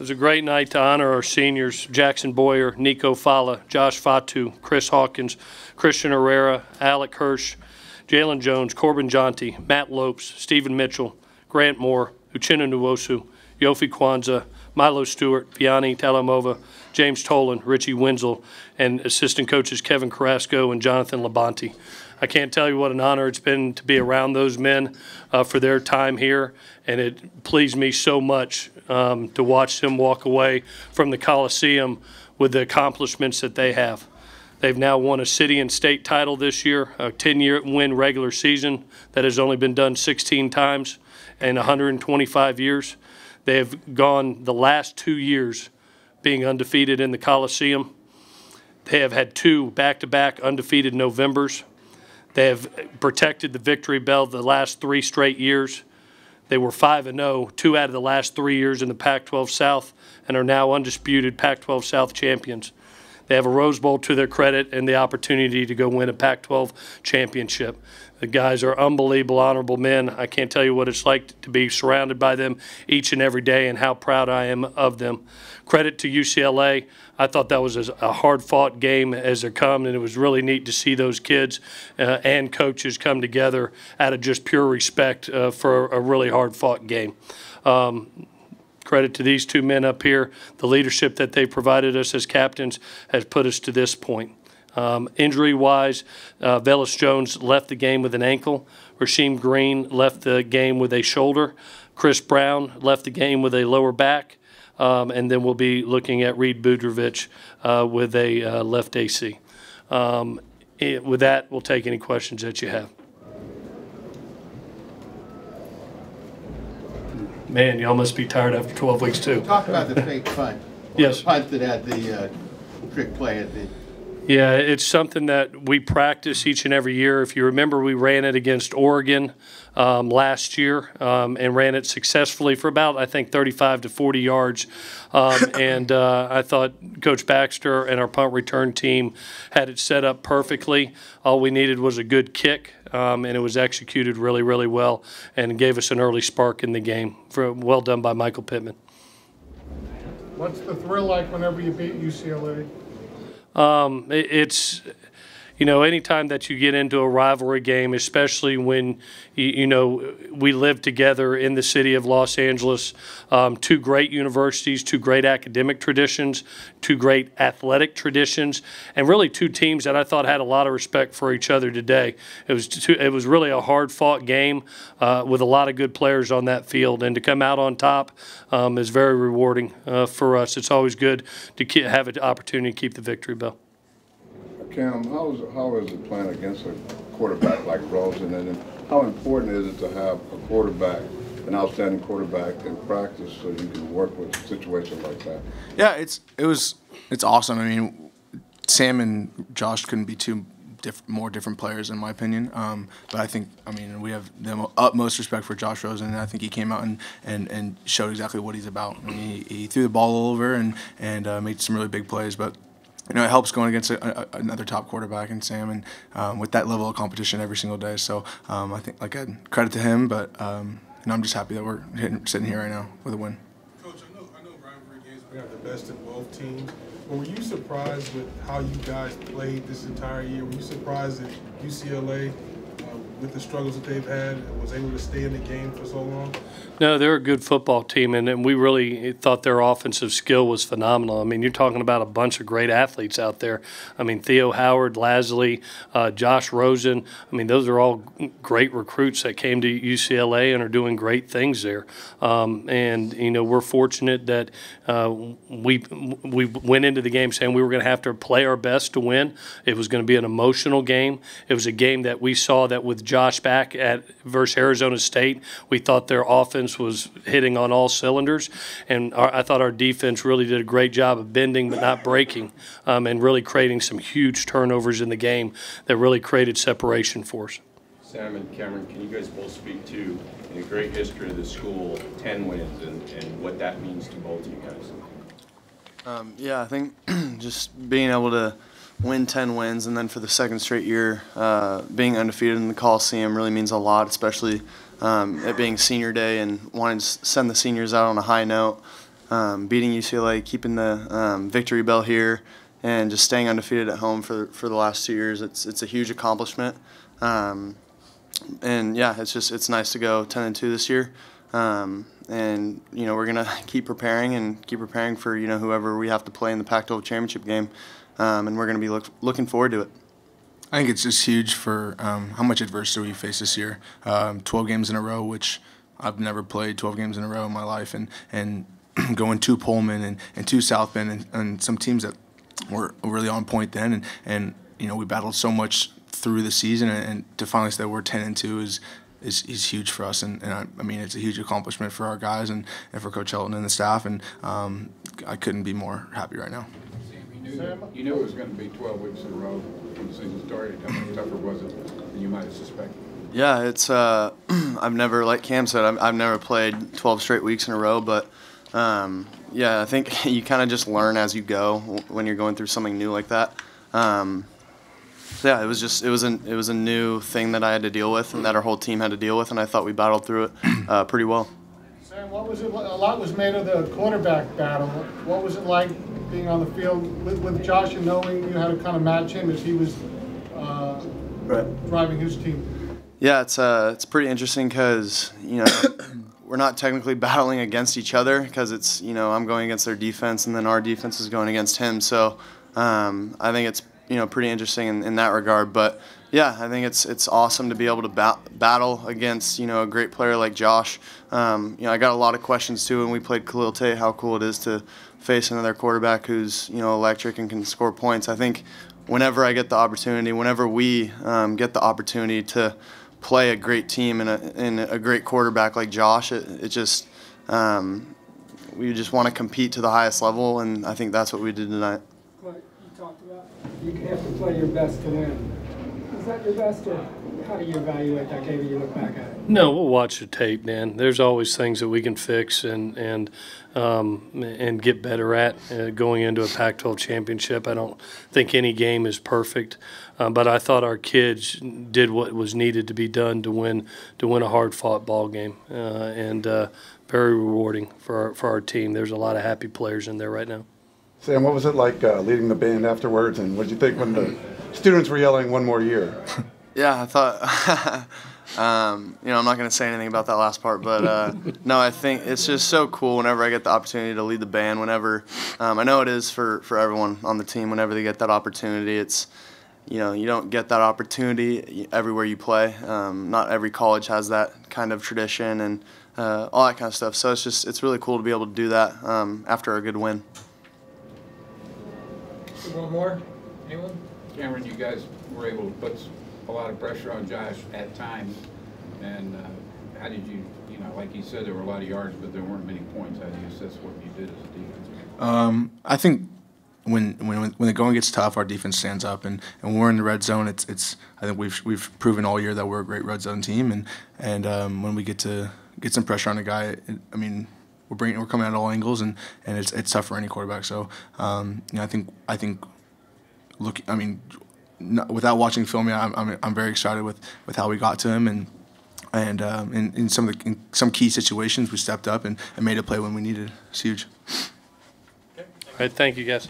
was a great night to honor our seniors, Jackson Boyer, Nico Fala, Josh Fatu, Chris Hawkins, Christian Herrera, Alec Hirsch, Jalen Jones, Corbin Jonty, Matt Lopes, Stephen Mitchell, Grant Moore, Uchenna Nwosu, Yofi Kwanzaa, Milo Stewart, Vianney Talamova, James Tolan, Richie Wenzel, and assistant coaches Kevin Carrasco and Jonathan Labonte. I can't tell you what an honor it's been to be around those men for their time here, and it pleased me so much to watch them walk away from the Coliseum with the accomplishments that they have. They've now won a city and state title this year, a 10-year win regular season that has only been done 16 times in 125 years. They have gone the last 2 years being undefeated in the Coliseum. They have had 2 back-to-back undefeated Novembers. They have protected the victory bell the last 3 straight years. They were 5-0 2 out of the last 3 years in the Pac-12 South and are now undisputed Pac-12 South champions. They have a Rose Bowl to their credit and the opportunity to go win a Pac-12 championship. The guys are unbelievable, honorable men. I can't tell you what it's like to be surrounded by them each and every day and how proud I am of them. Credit to UCLA. I thought that was a hard-fought game as they come, and it was really neat to see those kids and coaches come together out of just pure respect for a really hard-fought game. Credit to these 2 men up here. The leadership that they provided us as captains has put us to this point. Injury-wise, Velus Jones left the game with an ankle. Rasheem Green left the game with a shoulder. Chris Brown left the game with a lower back. And then we'll be looking at Reed Budrovich with a left AC. With that, we'll take any questions that you have. Man, y'all must be tired after 12 weeks, too. Talk about the fake punt. Yes. The punt that had the trick play at the... Yeah, it's something that we practice each and every year. If you remember, we ran it against Oregon last year and ran it successfully for about, I think, 35 to 40 yards. I thought Coach Baxter and our punt return team had it set up perfectly. All we needed was a good kick, and it was executed really, really well and gave us an early spark in the game. Well done by Michael Pittman. What's the thrill like whenever you beat UCLA? It's, you know, anytime that you get into a rivalry game, especially when, you know, we live together in the city of Los Angeles, 2 great universities, 2 great academic traditions, 2 great athletic traditions, and really 2 teams that I thought had a lot of respect for each other today. It was really a hard-fought game with a lot of good players on that field, and to come out on top is very rewarding for us. It's always good to have an opportunity to keep the victory bell. Cam, how is it playing against a quarterback like Rosen, and how important is it to have a quarterback, an outstanding quarterback in practice, so you can work with situations like that? Yeah, it's awesome. I mean, Sam and Josh couldn't be 2 more different players in my opinion. But I think, I mean, we have the utmost respect for Josh Rosen, and I think he came out and showed exactly what he's about. I mean, he threw the ball all over and made some really big plays, but you know, it helps going against another top quarterback in Sam, and with that level of competition every single day. So I think, like, credit to him, but you know, I'm just happy that we're sitting here right now with a win. Coach, I know rivalry games we have the best of both teams, but were you surprised with how you guys played this entire year? Were you surprised that UCLA, with the struggles that they've had, was able to stay in the game for so long? No, they're a good football team, and we really thought their offensive skill was phenomenal. I mean, you're talking about a bunch of great athletes out there. I mean, Theo Howard, Lasley, Josh Rosen. I mean, those are all great recruits that came to UCLA and are doing great things there. And, you know, we're fortunate that we went into the game saying we were going to have to play our best to win. It was going to be an emotional game. It was a game that we saw that with Josh back versus Arizona State, we thought their offense was hitting on all cylinders, and I thought our defense really did a great job of bending but not breaking, and really creating some huge turnovers in the game that really created separation for us. Sam and Cameron, can you guys both speak to, in a great history of the school, 10 wins and what that means to both of you guys? Yeah, I think just being able to win 10 wins and then for the 2nd straight year being undefeated in the Coliseum really means a lot, especially it being senior day and wanting to send the seniors out on a high note. beating UCLA, keeping the victory bell here, and just staying undefeated at home for the last 2 years. It's a huge accomplishment. And yeah, it's nice to go 10-2 this year. And we're gonna keep preparing for whoever we have to play in the Pac-12 championship game, and we're gonna be looking forward to it. I think it's just huge for how much adversity we face this year. 12 games in a row, which I've never played 12 games in a row in my life, and going to Pullman and to South Bend and some teams that were really on point then, and we battled so much through the season, and to finally say we're 10-2 is huge for us, and I mean it's a huge accomplishment for our guys and for Coach Helton and the staff, and I couldn't be more happy right now. You knew it was going to be 12 weeks in a row when the season started. How much tougher was it than you might have suspected? Yeah, it's I've never, like Cam said, I've never played 12 straight weeks in a row, but yeah, I think you kind of just learn as you go when you're going through something new like that. So yeah, it was a new thing that I had to deal with and that our whole team had to deal with, and I thought we battled through it pretty well. Sam, what was it? A lot was made of the quarterback battle. What was it like being on the field with Josh and knowing you had to kind of match him as he was driving his team? Yeah, it's pretty interesting because we're not technically battling against each other because it's I'm going against their defense and then our defense is going against him. So I think it's pretty interesting in that regard. But yeah, I think it's awesome to be able to battle against a great player like Josh. I got a lot of questions too when we played Khalil Tate, how cool it is to face another quarterback who's electric and can score points. I think whenever I get the opportunity, whenever we get the opportunity to play a great team and a great quarterback like Josh, we just want to compete to the highest level, and I think that's what we did tonight. What you talked about, you have to play your best to win. Is that your best, or how do you evaluate that game when you look back at it? No, we'll watch the tape, Dan. There's always things that we can fix and get better at going into a Pac-12 championship. I don't think any game is perfect, but I thought our kids did what was needed to be done to win a hard-fought ball game, and very rewarding for our team. There's a lot of happy players in there right now. Sam, what was it like leading the band afterwards, and what did you think when the students were yelling one more year? Yeah, I thought, I'm not going to say anything about that last part, but no, I think it's just so cool whenever I get the opportunity to lead the band, whenever, I know it is for everyone on the team, whenever they get that opportunity. It's, you don't get that opportunity everywhere you play. Not every college has that kind of tradition and all that kind of stuff. So it's really cool to be able to do that after a good win. One more? Anyone? Cameron, you guys were able to put a lot of pressure on Josh at times, and how did you, like you said, there were a lot of yards, but there weren't many points. How do you assess what you did as a defense? I think when the going gets tough, our defense stands up, and when we're in the red zone, it's I think we've proven all year that we're a great red zone team, and when we get to get some pressure on a guy, I mean, we're coming at all angles, and it's tough for any quarterback. So I think without watching film, I'm very excited with how we got to him, and in some key situations we stepped up and made a play when we needed it. It's huge. All right, thank you guys.